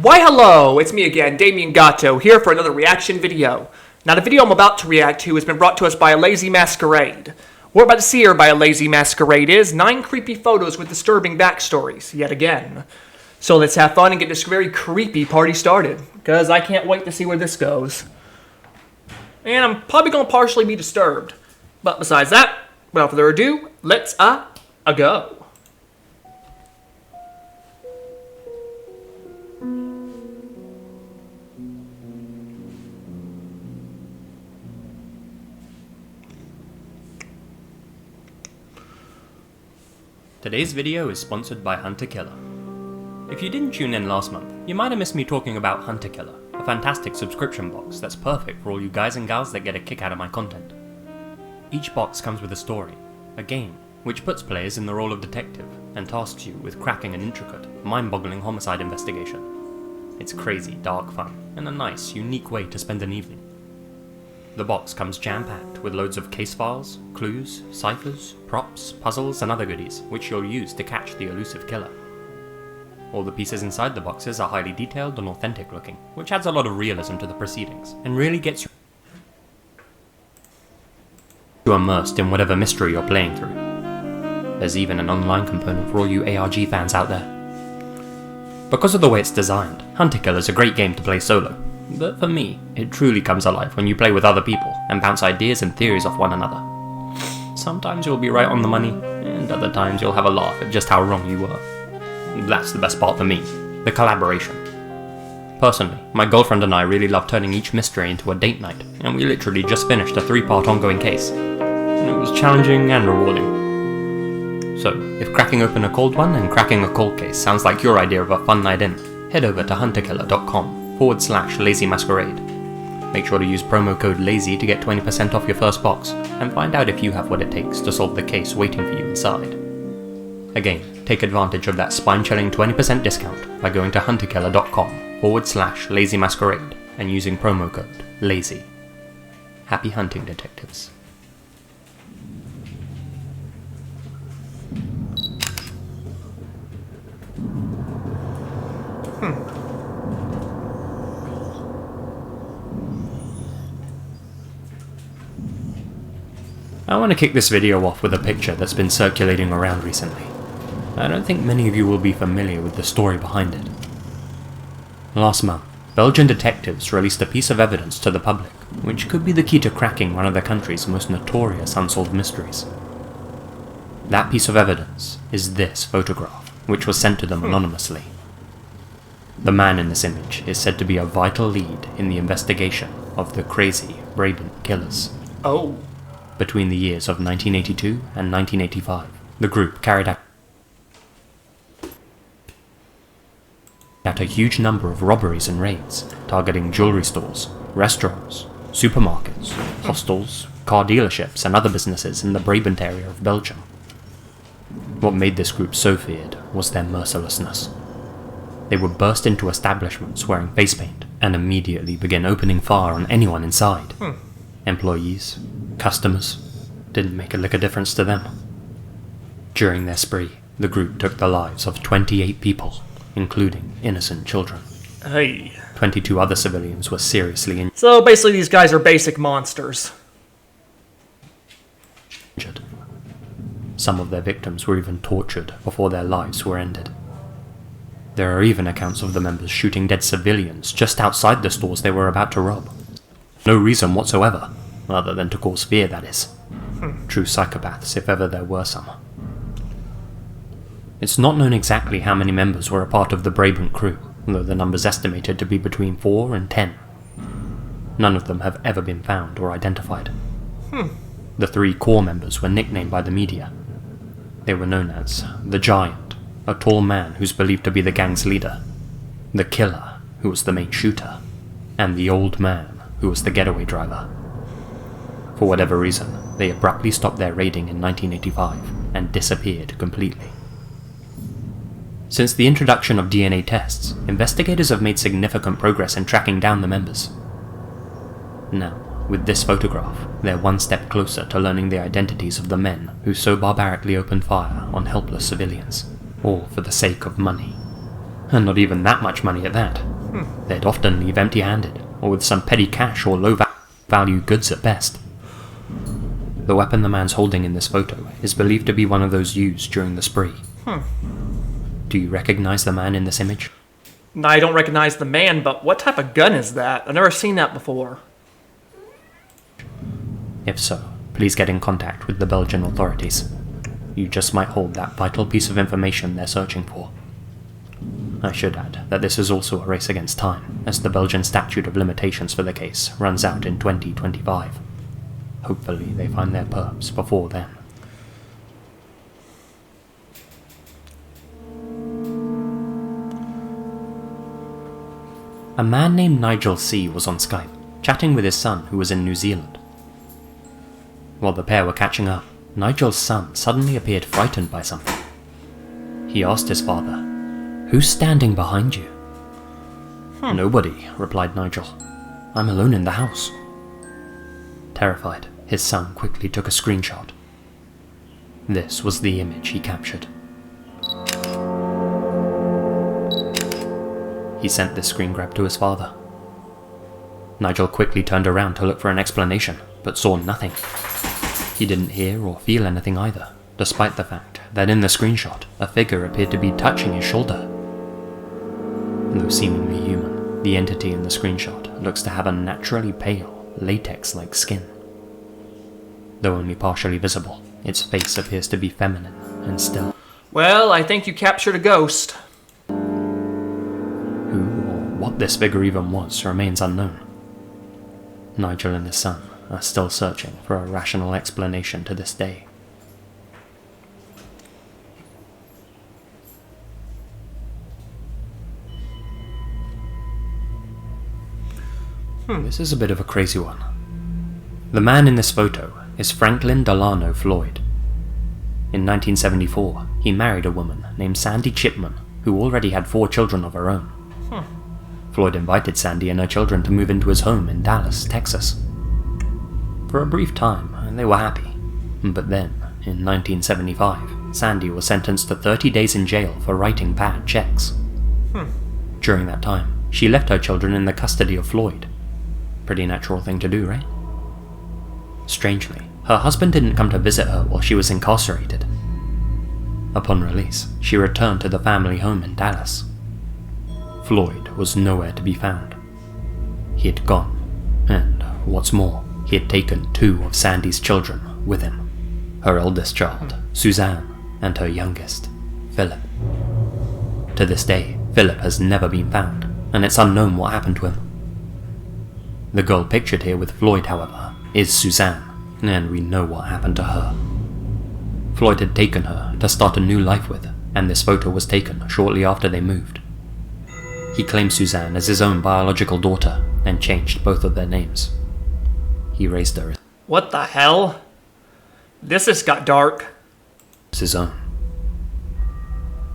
Why hello, it's me again, Damien Gatto, here for another reaction video. Now the video I'm about to react to has been brought to us by a lazy masquerade. What we're about to see here by a lazy masquerade is 9 creepy photos with disturbing backstories, yet again. So let's have fun and get this very creepy party started, because I can't wait to see where this goes. And I'm probably going to partially be disturbed. But besides that, without further ado, let's go. Today's video is sponsored by Hunter Killer. If you didn't tune in last month, you might have missed me talking about Hunter Killer, a fantastic subscription box that's perfect for all you guys and gals that get a kick out of my content. Each box comes with a story, a game, which puts players in the role of detective and tasks you with cracking an intricate, mind-boggling homicide investigation. It's crazy, dark fun, and a nice, unique way to spend an evening. The box comes jam-packed with loads of case files, clues, ciphers, props, puzzles, and other goodies, which you'll use to catch the elusive killer. All the pieces inside the boxes are highly detailed and authentic looking, which adds a lot of realism to the proceedings, and really gets you immersed in whatever mystery you're playing through. There's even an online component for all you ARG fans out there. Because of the way it's designed, Hunter Killer is a great game to play solo. But for me, it truly comes alive when you play with other people and bounce ideas and theories off one another. Sometimes you'll be right on the money, and other times you'll have a laugh at just how wrong you were. That's the best part for me, the collaboration. Personally, my girlfriend and I really love turning each mystery into a date night, and we literally just finished a 3-part ongoing case. And it was challenging and rewarding. So, if cracking open a cold one and cracking a cold case sounds like your idea of a fun night in, head over to hunterkiller.com/lazy masquerade. Make sure to use promo code LAZY to get 20% off your first box, and find out if you have what it takes to solve the case waiting for you inside. Again, take advantage of that spine-chilling 20% discount by going to hunterkiller.com/lazy masquerade and using promo code LAZY. Happy hunting, detectives. I want to kick this video off with a picture that's been circulating around recently. I don't think many of you will be familiar with the story behind it. Last month, Belgian detectives released a piece of evidence to the public, which could be the key to cracking one of the country's most notorious unsolved mysteries. That piece of evidence is this photograph, which was sent to them anonymously. The man in this image is said to be a vital lead in the investigation of the crazy Brabant killers. Oh. Between the years of 1982 and 1985, the group carried out a huge number of robberies and raids, targeting jewelry stores, restaurants, supermarkets, hostels, car dealerships, and other businesses in the Brabant area of Belgium. What made this group so feared was their mercilessness. They would burst into establishments wearing face paint and immediately begin opening fire on anyone inside. Employees, customers, didn't make a lick of difference to them. During their spree, the group took the lives of 28 people, including innocent children. Hey. 22 other civilians were seriously injured. So basically these guys are basic monsters. Some of their victims were even tortured before their lives were ended. There are even accounts of the members shooting dead civilians just outside the stores they were about to rob. No reason whatsoever, other than to cause fear, that is. True psychopaths, if ever there were some. It's not known exactly how many members were a part of the Brabant crew, though the number's estimated to be between 4 and 10. None of them have ever been found or identified. The 3 core members were nicknamed by the media. They were known as the Giant, a tall man who's believed to be the gang's leader, the Killer, who was the main shooter, and the Old Man, who was the getaway driver. For whatever reason, they abruptly stopped their raiding in 1985 and disappeared completely. Since the introduction of DNA tests, investigators have made significant progress in tracking down the members. Now, with this photograph, they're one step closer to learning the identities of the men who so barbarically opened fire on helpless civilians, all for the sake of money. and not even that much money at that. They'd often leave empty-handed, or with some petty cash or low-value goods at best. The weapon the man's holding in this photo is believed to be one of those used during the spree. Do you recognize the man in this image? I don't recognize the man, but what type of gun is that? I've never seen that before. If so, please get in contact with the Belgian authorities. You just might hold that vital piece of information they're searching for. I should add that this is also a race against time, as the Belgian statute of limitations for the case runs out in 2025. Hopefully they find their perps before then. A man named Nigel C. was on Skype, chatting with his son who was in New Zealand. While the pair were catching up, Nigel's son suddenly appeared frightened by something. He asked his father, "Who's standing behind you?" "Nobody," replied Nigel. "I'm alone in the house." Terrified, his son quickly took a screenshot. This was the image he captured. He sent this screen grab to his father. Nigel quickly turned around to look for an explanation, but saw nothing. He didn't hear or feel anything either, despite the fact that in the screenshot, a figure appeared to be touching his shoulder. Though seemingly human, the entity in the screenshot looks to have a naturally pale, latex-like skin. Though only partially visible, its face appears to be feminine and still. Well, I think you captured a ghost. Who or what this figure even was remains unknown. Nigel and his son are still searching for a rational explanation to this day. This is a bit of a crazy one. The man in this photo is Franklin Delano Floyd. In 1974, he married a woman named Sandy Chipman, who already had 4 children of her own. Floyd invited Sandy and her children to move into his home in Dallas, Texas. For a brief time, they were happy, but then, in 1975, Sandy was sentenced to 30 days in jail for writing bad checks. During that time, she left her children in the custody of Floyd. Pretty natural thing to do, right? Strangely, her husband didn't come to visit her while she was incarcerated. Upon release, she returned to the family home in Dallas. Floyd was nowhere to be found. He had gone, and, what's more, he had taken 2 of Sandy's children with him. Her eldest child, Suzanne, and her youngest, Philip. To this day, Philip has never been found, and it's unknown what happened to him. The girl pictured here with Floyd, however, is Suzanne, and we know what happened to her. Floyd had taken her to start a new life with, and this photo was taken shortly after they moved. He claimed Suzanne as his own biological daughter, and changed both of their names. He raised her What the hell? This has got dark. as his own.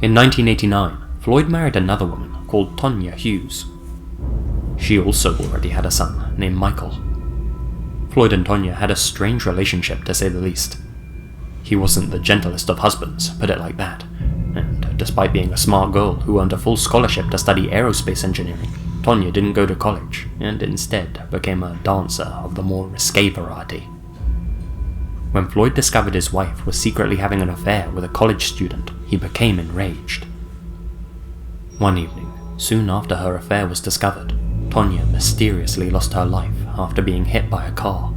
In 1989, Floyd married another woman called Tonya Hughes. She also already had a son named Michael. Floyd and Tonya had a strange relationship, to say the least. He wasn't the gentlest of husbands, put it like that, and despite being a smart girl who earned a full scholarship to study aerospace engineering, Tonya didn't go to college, and instead became a dancer of the more risque variety. When Floyd discovered his wife was secretly having an affair with a college student, he became enraged. One evening, soon after her affair was discovered, Tonya mysteriously lost her life after being hit by a car.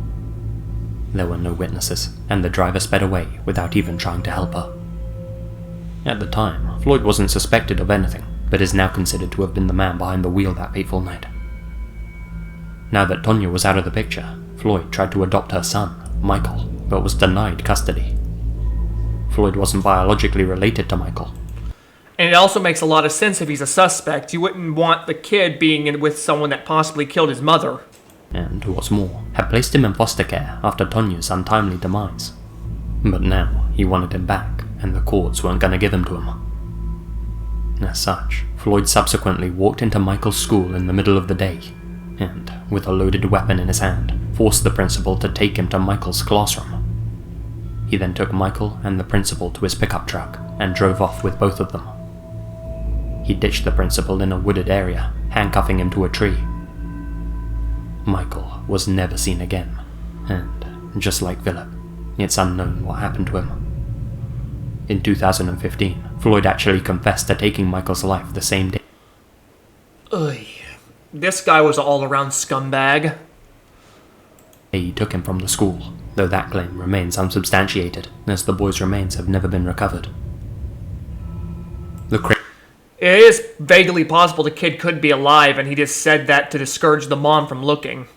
There were no witnesses, and the driver sped away without even trying to help her. At the time, Floyd wasn't suspected of anything, but is now considered to have been the man behind the wheel that fateful night. Now that Tonya was out of the picture, Floyd tried to adopt her son, Michael, but was denied custody. Floyd wasn't biologically related to Michael. And it also makes a lot of sense if he's a suspect. You wouldn't want the kid being with someone that possibly killed his mother. And what's more, had placed him in foster care after Tonya's untimely demise. But now, he wanted him back, and the courts weren't going to give him to him. As such, Floyd subsequently walked into Michael's school in the middle of the day, and, with a loaded weapon in his hand, forced the principal to take him to Michael's classroom. He then took Michael and the principal to his pickup truck, and drove off with both of them. He he ditched the principal in a wooded area, handcuffing him to a tree. Michael was never seen again, and, just like Philip, it's unknown what happened to him. In 2015, Floyd actually confessed to taking Michael's life the same day. Ugh. This guy was an all-around scumbag. He took him from the school, though that claim remains unsubstantiated, as the boy's remains have never been recovered. It is vaguely possible the kid could be alive, and he just said that to discourage the mom from looking.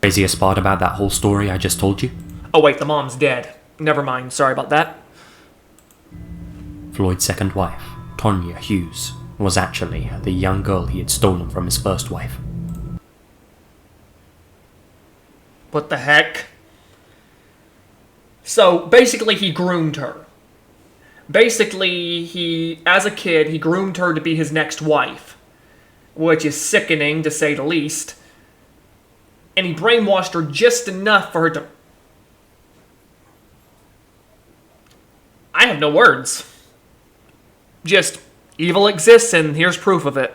Craziest part about that whole story I just told you? Oh wait, the mom's dead. Never mind, sorry about that. Floyd's second wife, Tonya Hughes, was actually the young girl he had stolen from his first wife. What the heck? So, basically he groomed her. Basically, as a kid, he groomed her to be his next wife. Which is sickening, to say the least. And he brainwashed her just enough for her to... I have no words. Just, evil exists, and here's proof of it.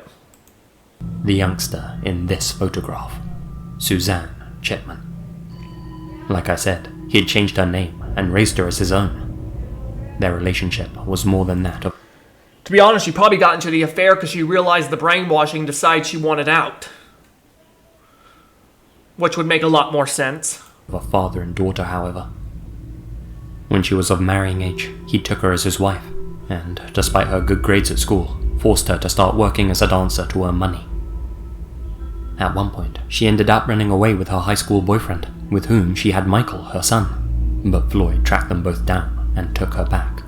The youngster in this photograph, Suzanne Chipman. Like I said, he had changed her name and raised her as his own. Their relationship was more than that of... To be honest, she probably got into the affair because she realized the brainwashing and decided she wanted out. Which would make a lot more sense. ...of a father and daughter, however. When she was of marrying age, he took her as his wife, and, despite her good grades at school, forced her to start working as a dancer to earn money. At one point, she ended up running away with her high school boyfriend, with whom she had Michael, her son, but Floyd tracked them both down and took her back.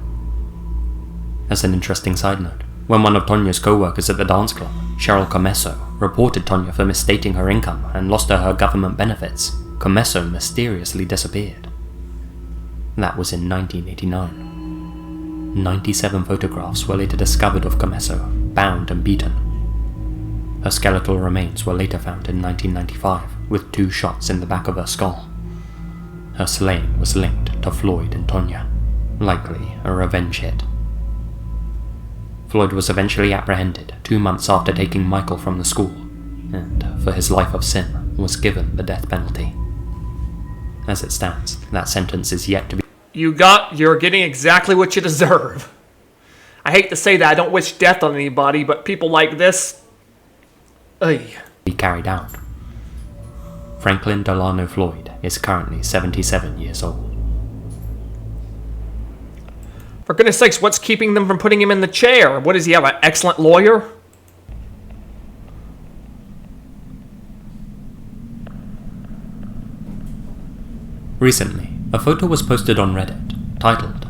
As an interesting side note, when one of Tonya's co-workers at the dance club, Cheryl Comesso, reported Tonya for misstating her income and lost her government benefits, Comesso mysteriously disappeared. That was in 1989. 97 photographs were later discovered of Comesso, bound and beaten. Her skeletal remains were later found in 1995, with 2 shots in the back of her skull. Her slaying was linked to Floyd and Tonya, likely a revenge hit. Floyd was eventually apprehended 2 months after taking Michael from the school, and, for his life of sin, was given the death penalty. As it stands, that sentence is yet to be... You're getting exactly what you deserve. I hate to say that, I don't wish death on anybody, but people like this... be carried out. Franklin Delano Floyd is currently 77 years old. For goodness sakes, what's keeping them from putting him in the chair? What, does he have, an excellent lawyer? Recently, a photo was posted on Reddit, titled,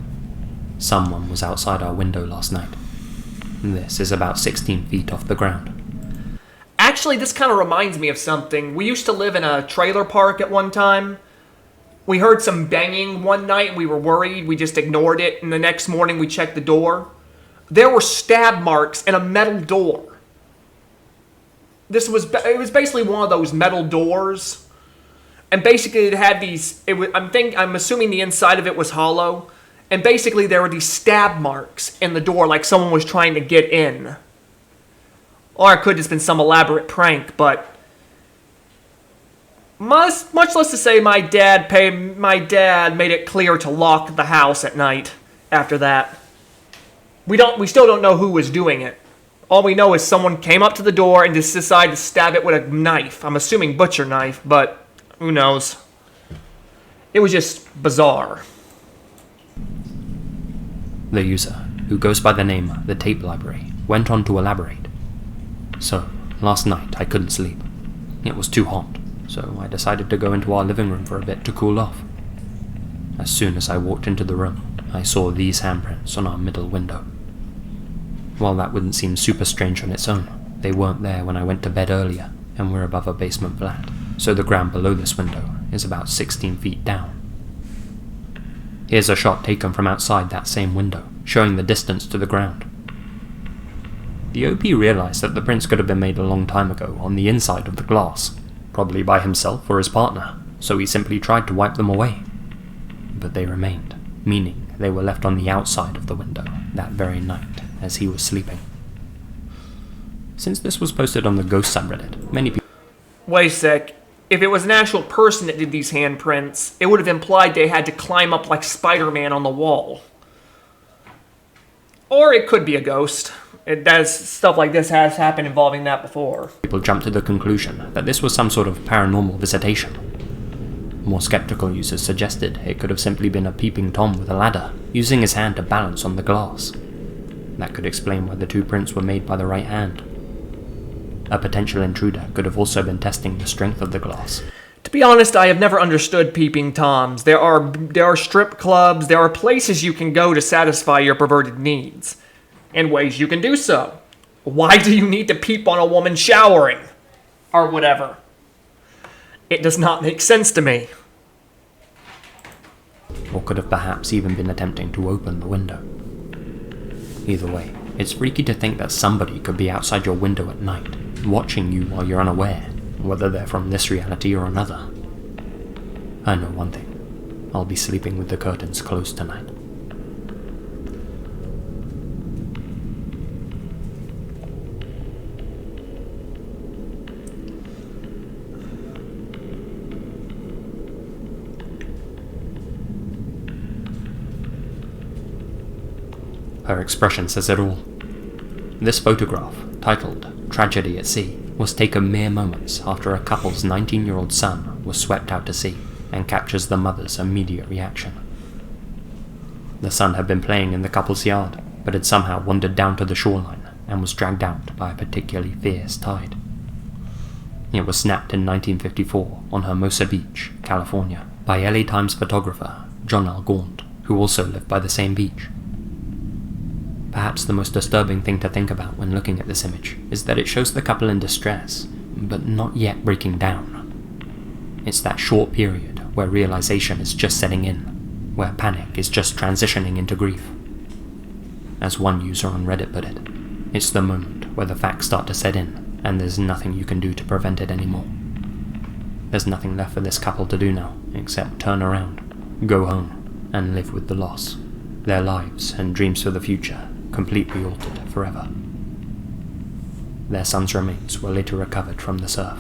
"Someone was outside our window last night." This is about 16 feet off the ground. Actually, this kind of reminds me of something. We used to live in a trailer park at one time. We heard some banging one night and we were worried. We just ignored it, and the next morning we checked the door. There were stab marks in a metal door. It was basically one of those metal doors. And basically it had these, I'm assuming the inside of it was hollow. And basically there were these stab marks in the door like someone was trying to get in. Or it could have just been some elaborate prank, but much less to say my dad made it clear to lock the house at night after that. We still don't know who was doing it. All we know is someone came up to the door and just decided to stab it with a knife. I'm assuming butcher knife, but who knows. It was just bizarre. The user, who goes by the name The Tape Library, went on to elaborate. "So, last night I couldn't sleep. It was too hot, so I decided to go into our living room for a bit to cool off. As soon as I walked into the room, I saw these handprints on our middle window. While that wouldn't seem super strange on its own, they weren't there when I went to bed earlier, and we're above a basement flat, so the ground below this window is about 16 feet down. Here's a shot taken from outside that same window, showing the distance to the ground. The OP realized that the prints could have been made a long time ago on the inside of the glass, probably by himself or his partner, so he simply tried to wipe them away. But they remained, meaning they were left on the outside of the window that very night as he was sleeping. Since this was posted on the Ghost subreddit, many people... Wait a sec. If it was an actual person that did these handprints, it would have implied they had to climb up like Spider-Man on the wall. Or it could be a ghost. Stuff like this has happened involving that before. People jumped to the conclusion that this was some sort of paranormal visitation. More skeptical users suggested it could have simply been a peeping Tom with a ladder, using his hand to balance on the glass. That could explain why the two prints were made by the right hand. A potential intruder could have also been testing the strength of the glass. To be honest, I have never understood peeping Toms. There are strip clubs, there are places you can go to satisfy your perverted needs, and ways you can do so. Why do you need to peep on a woman showering? Or whatever. It does not make sense to me. Or could have perhaps even been attempting to open the window. Either way, it's freaky to think that somebody could be outside your window at night, watching you while you're unaware, whether they're from this reality or another. I know one thing. I'll be sleeping with the curtains closed tonight. Her expression says it all. This photograph, titled Tragedy at Sea, was taken mere moments after a couple's 19-year-old son was swept out to sea, and captures the mother's immediate reaction. The son had been playing in the couple's yard, but had somehow wandered down to the shoreline and was dragged out by a particularly fierce tide. It was snapped in 1954 on Hermosa Beach, California, by LA Times photographer John L. Gaunt, who also lived by the same beach. Perhaps the most disturbing thing to think about when looking at this image is that it shows the couple in distress, but not yet breaking down. It's that short period where realization is just setting in, where panic is just transitioning into grief. As one user on Reddit put it, it's the moment where the facts start to set in, and there's nothing you can do to prevent it anymore. There's nothing left for this couple to do now, except turn around, go home, and live with the loss. Their lives and dreams for the future completely altered forever. Their son's remains were later recovered from the surf.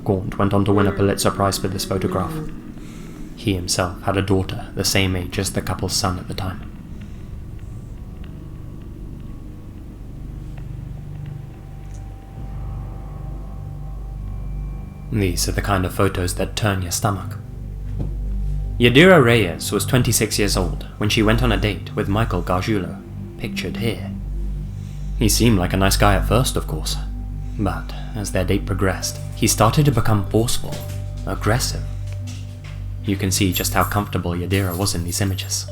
Gaunt went on to win a Pulitzer Prize for this photograph. He himself had a daughter the same age as the couple's son at the time. These are the kind of photos that turn your stomach. Yadira Reyes was 26 years old when she went on a date with Michael Gargiulo, pictured here. He seemed like a nice guy at first, of course, but as their date progressed, he started to become forceful, aggressive. You can see just how comfortable Yadira was in these images.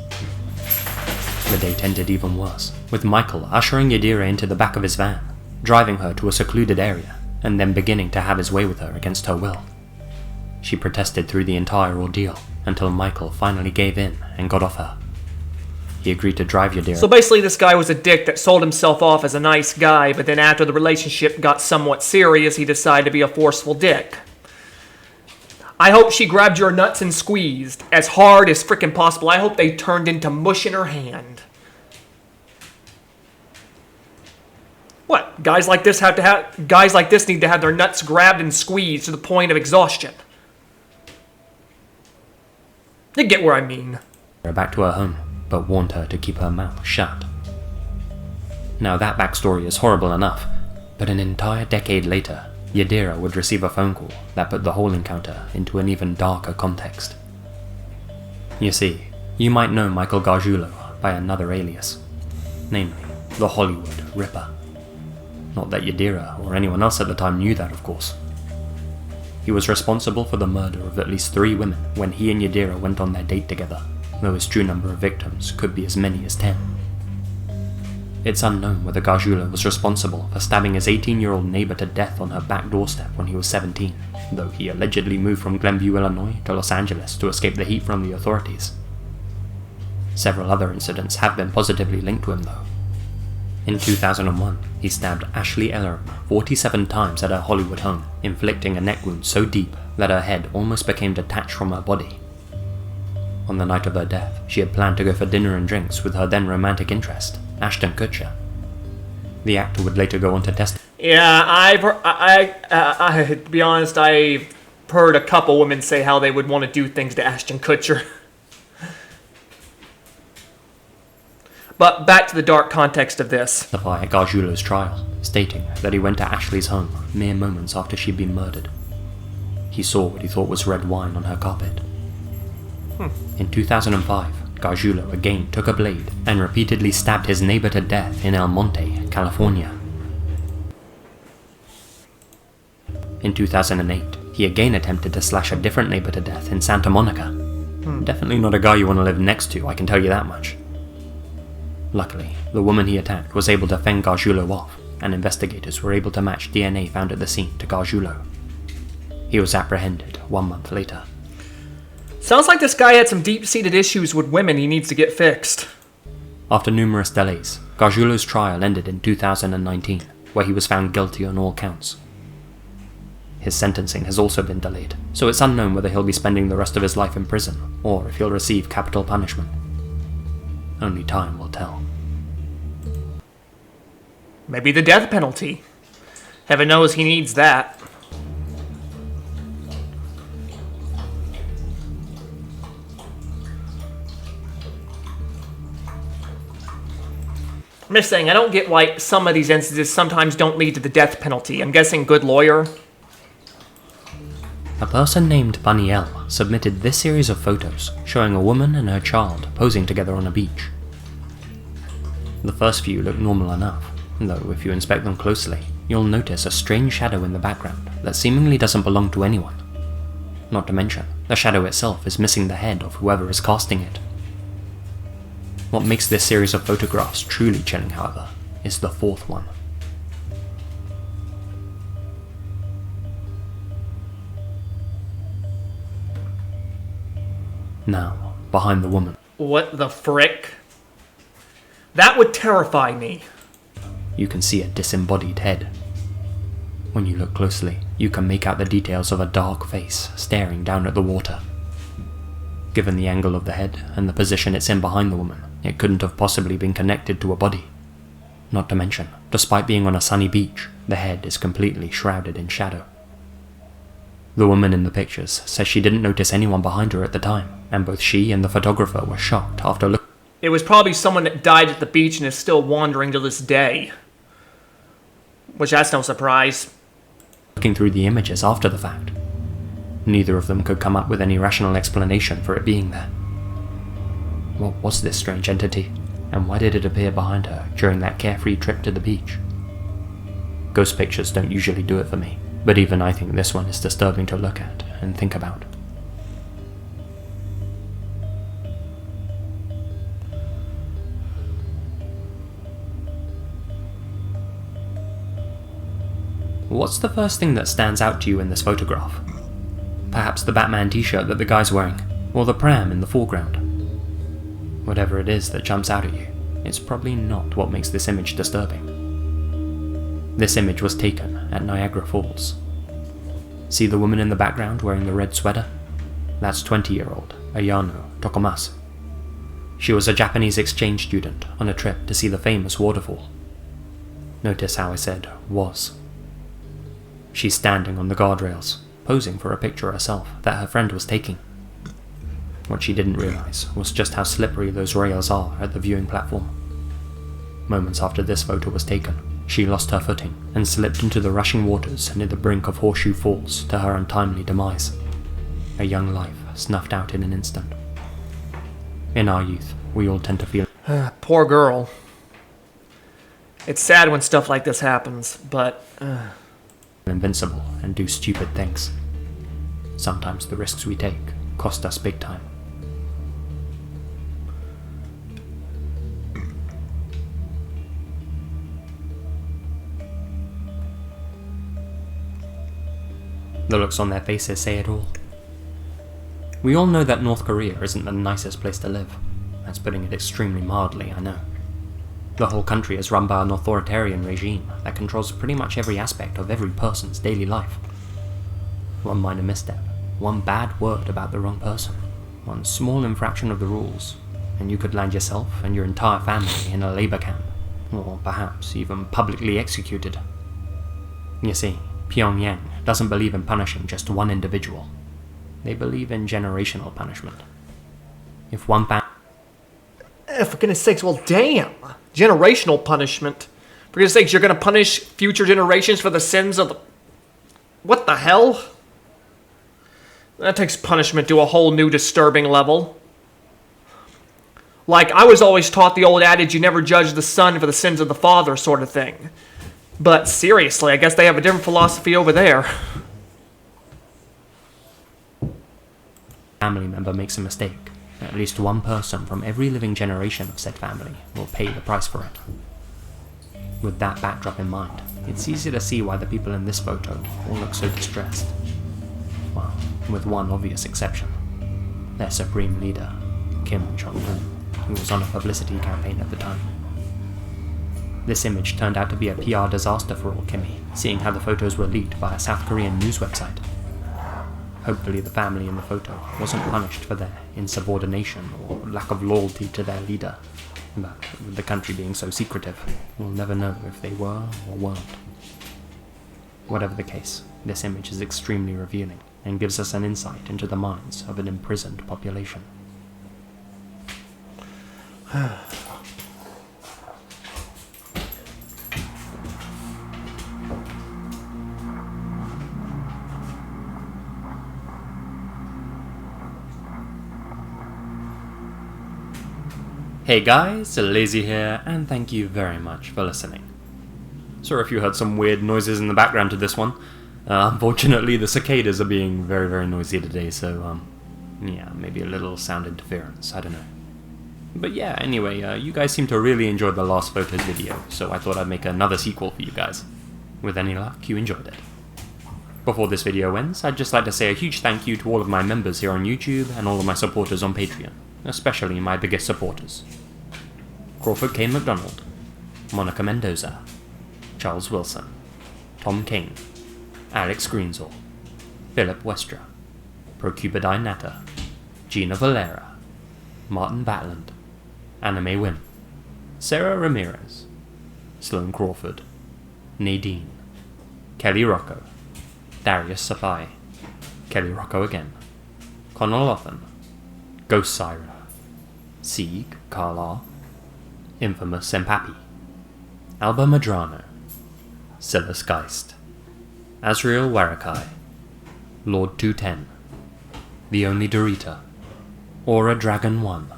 The date ended even worse, with Michael ushering Yadira into the back of his van, driving her to a secluded area, and then beginning to have his way with her against her will. She protested through the entire ordeal, until Michael finally gave in and got off her. He agreed to drive Yadira. So basically this guy was a dick that sold himself off as a nice guy, but then after the relationship got somewhat serious, he decided to be a forceful dick. I hope she grabbed your nuts and squeezed as hard as frickin' possible. I hope they turned into mush in her hand. What? Guys like this need to have their nuts grabbed and squeezed to the point of exhaustion. You get where I mean. Back to her home, but warned her to keep her mouth shut. Now that backstory is horrible enough, but an entire decade later, Yadira would receive a phone call that put the whole encounter into an even darker context. You see, you might know Michael Gargiulo by another alias, namely, the Hollywood Ripper. Not that Yadira or anyone else at the time knew that, of course. He was responsible for the murder of at least 3 women when he and Yadira went on their date together, though his true number of victims could be as many as 10. It's unknown whether Gargiulo was responsible for stabbing his 18-year-old neighbor to death on her back doorstep when he was 17, though he allegedly moved from Glenview, Illinois to Los Angeles to escape the heat from the authorities. Several other incidents have been positively linked to him, though. In 2001, he stabbed Ashley Ellerum 47 times at her Hollywood home, inflicting a neck wound so deep that her head almost became detached from her body. On the night of her death, she had planned to go for dinner and drinks with her then romantic interest, Ashton Kutcher. The actor would later go on to testify. Yeah, to be honest, I've heard a couple women say how they would want to do things to Ashton Kutcher. But back to the dark context of this. At Gargiulo's trial, stating that he went to Ashley's home mere moments after she'd been murdered. He saw what he thought was red wine on her carpet. In 2005, Gargiulo again took a blade and repeatedly stabbed his neighbor to death in El Monte, California. In 2008, he again attempted to slash a different neighbor to death in Santa Monica. Definitely not a guy you want to live next to, I can tell you that much. Luckily, the woman he attacked was able to fend Gargiulo off, and investigators were able to match DNA found at the scene to Gargiulo. He was apprehended 1 month later. Sounds like this guy had some deep-seated issues with women he needs to get fixed. After numerous delays, Gargiulo's trial ended in 2019, where he was found guilty on all counts. His sentencing has also been delayed, so it's unknown whether he'll be spending the rest of his life in prison, or if he'll receive capital punishment. Only time will tell. Maybe the death penalty. Heaven knows he needs that. I'm just saying, I don't get why some of these instances sometimes don't lead to the death penalty. I'm guessing good lawyer. A person named Bunny L submitted this series of photos showing a woman and her child posing together on a beach. The first few look normal enough, though if you inspect them closely, you'll notice a strange shadow in the background that seemingly doesn't belong to anyone. Not to mention, the shadow itself is missing the head of whoever is casting it. What makes this series of photographs truly chilling, however, is the fourth one. Now, behind the woman. What the frick? That would terrify me. You can see a disembodied head. When you look closely, you can make out the details of a dark face staring down at the water. Given the angle of the head and the position it's in behind the woman, it couldn't have possibly been connected to a body. Not to mention, despite being on a sunny beach, the head is completely shrouded in shadow. The woman in the pictures says she didn't notice anyone behind her at the time, and both she and the photographer were shocked after looking. It was probably someone that died at the beach and is still wandering to this day. Which, that's no surprise. Looking through the images after the fact. Neither of them could come up with any rational explanation for it being there. What was this strange entity, and why did it appear behind her during that carefree trip to the beach? Ghost pictures don't usually do it for me, but even I think this one is disturbing to look at and think about. What's the first thing that stands out to you in this photograph? Perhaps the Batman t-shirt that the guy's wearing, or the pram in the foreground. Whatever it is that jumps out at you, it's probably not what makes this image disturbing. This image was taken at Niagara Falls. See the woman in the background wearing the red sweater? That's 20-year-old Ayano Tokomasu. She was a Japanese exchange student on a trip to see the famous waterfall. Notice how I said was. She's standing on the guardrails, posing for a picture herself that her friend was taking. What she didn't realise was just how slippery those rails are at the viewing platform. Moments after this photo was taken, she lost her footing and slipped into the rushing waters near the brink of Horseshoe Falls to her untimely demise. A young life snuffed out in an instant. In our youth, we all tend to feel Poor girl. It's sad when stuff like this happens, but invincible and do stupid things. Sometimes the risks we take cost us big time. The looks on their faces say it all. We all know that North Korea isn't the nicest place to live. That's putting it extremely mildly, I know. The whole country is run by an authoritarian regime that controls pretty much every aspect of every person's daily life. One minor misstep, one bad word about the wrong person, one small infraction of the rules, and you could land yourself and your entire family in a labor camp or perhaps even publicly executed. You see, Pyongyang doesn't believe in punishing just one individual. They believe in generational punishment. If one family... For goodness sakes, well, damn. Generational punishment. For goodness sakes, you're going to punish future generations for the sins of the... What the hell? That takes punishment to a whole new disturbing level. Like, I was always taught the old adage, you never judge the son for the sins of the father sort of thing. But seriously, I guess they have a different philosophy over there. Family member makes a mistake, at least one person from every living generation of said family will pay the price for it. With that backdrop in mind, it's easy to see why the people in this photo all look so distressed. Well, with one obvious exception. Their supreme leader, Kim Jong-un, who was on a publicity campaign at the time. This image turned out to be a PR disaster for all Kimmy, seeing how the photos were leaked by a South Korean news website. Hopefully the family in the photo wasn't punished for their insubordination or lack of loyalty to their leader, but with the country being so secretive, we'll never know if they were or weren't. Whatever the case, this image is extremely revealing and gives us an insight into the minds of an imprisoned population. Hey guys, Lazy here, and thank you very much for listening. Sorry if you heard some weird noises in the background to this one. Unfortunately, the cicadas are being very, very noisy today, so, yeah, maybe a little sound interference, I don't know. But yeah, anyway, you guys seem to really enjoy the last photos video, so I thought I'd make another sequel for you guys. With any luck, you enjoyed it. Before this video ends, I'd just like to say a huge thank you to all of my members here on YouTube and all of my supporters on Patreon, especially my biggest supporters. Crawford K. McDonald, Monica Mendoza, Charles Wilson, Tom King, Alex Greensall, Philip Westra, Procubidine Natter, Gina Valera, Martin Batland, Anime Wim, Sarah Ramirez, Sloane Crawford, Nadine, Kelly Rocco, Darius Sapai, Kelly Rocco again, Connor Lothan, Ghost Syra, Sieg Carlar, Infamous Sempapi, Alba Madrano, Silas Geist, Azriel Warakai, Lord 210, The Only Dorita, Aura Dragon 1,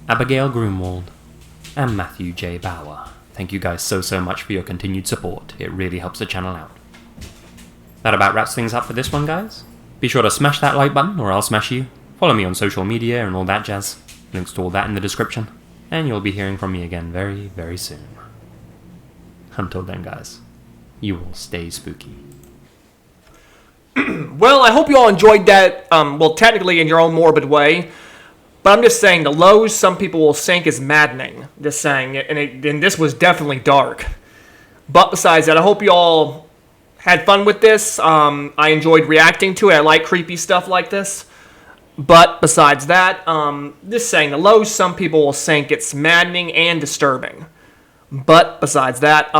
Abigail Grunwald, and Matthew J. Bauer. Thank you guys so much for your continued support, it really helps the channel out. That about wraps things up for this one, guys. Be sure to smash that like button or I'll smash you. Follow me on social media and all that jazz. Links to all that in the description. And you'll be hearing from me again very, very soon. Until then, guys, you will stay spooky. Well, I hope you all enjoyed that, well, technically in your own morbid way. But I'm just saying, the lows some people will sink is maddening. Just saying, and this was definitely dark. But besides that, I hope you all had fun with this. I enjoyed reacting to it. I like creepy stuff like this. But besides that, just saying, the lows some people will sink, it's maddening and disturbing. But besides that,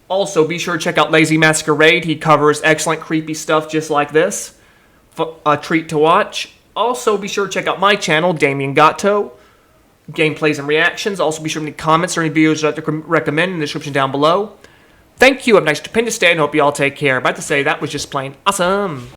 also be sure to check out Lazy Masquerade. He covers excellent creepy stuff just like this. A treat to watch. Also be sure to check out my channel, Damien Gatto. Gameplays and reactions. Also be sure to leave comments or any videos you'd like to recommend in the description down below. Thank you. Have a nice stupendous day and hope you all take care. About to say that was just plain awesome.